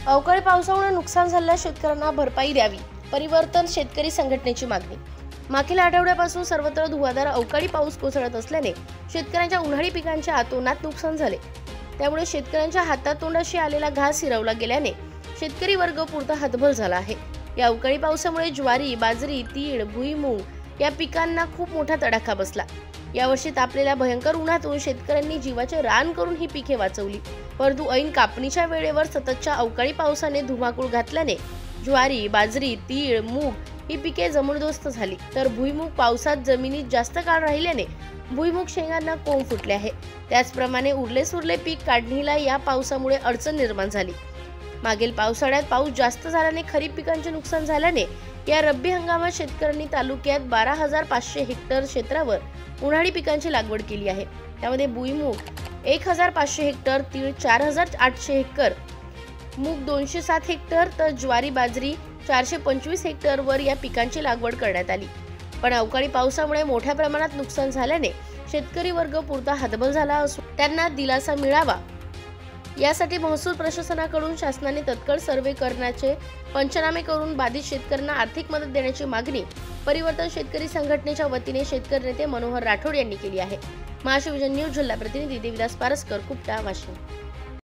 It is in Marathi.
अवकाळी पावसामुळे नुकसान झालेल्या शेतकऱ्यांना भरपाई द्यावी, परिवर्तन शेतकरी संघटनेची मागणी। मागील आठवड्यापासून सर्वत्र धुवाधार अवकाळी पाऊस कोसळत असल्याने शेतकऱ्यांच्या उन्हाळी पिकांचे अतोनात नुकसान झाले। त्यामुळे शेतकऱ्यांच्या हातातोंडाशी आलेला घास हिरावला गेल्याने शेतकरी वर्ग पुरता हतबल झाला आहे। या अवकाळी पावसामुळे ज्वारी, बाजरी, तीळ, भुईमूग या पिकांना खूप मोठा तडाखा बसला। यावर्षी तापलेल्या भयंकर उन्हातून शेतकऱ्यांनी जीवाचे रान करून ही पिके वाचवली, परंतु ऐन कापणीच्या वेळेवर सततच्या अवकाळी पावसाने धुमाकूळ घातल्याने ज्वारी, बाजरी, तीळ, मूग ही पिके जमीनदोस्त झाली, तर भुईमूग पावसात जमिनीत जास्त काळ राहिल्याने भुईमूग शेंगांना कोंब फुटले आहे। त्याचप्रमाणे उरले सुरले पीक काढणीला या पावसामुळे अडचण निर्माण झाली। मागील पावसाळ्यात पाऊस जास्त झाल्याने खरीप पिकांचे नुकसान झाल्याने या रब्बी हंगामात शेतकऱ्यांनी तालुक्यात 12,500 हेक्टर क्षेत्रावर उन्हाळी पिकांची लागवड केली आहे। त्यामध्ये भुईमूग 1,500 हेक्टर, तीळ 4,800 हेक्टर, मूग 207 हेक्टर तर ज्वारी, बाजरी 425 हेक्टरवर या पिकांची लागवड करण्यात आली। पण अवकाळी पावसामुळे मोठ्या प्रमाणात नुकसान झाल्याने शेतकरी वर्ग पुरता हतबल झाला असून त्यांना दिलासा मिळावा यासाठी महसूल प्रशासनाकडून शासनाने तत्काळ सर्वे करण्याचे, पंचनामे करून बाधित शेतकऱ्यांना आर्थिक मदत देण्याची मागणी परिवर्तन शेतकरी संघटनेच्या वतीने शेतकरी नेते मनोहर राठोड यांनी केली आहे। महाशिवजन न्यूज जिल्हा प्रतिनिधी देविदास पारस्कर, कुपटा, वाशिम।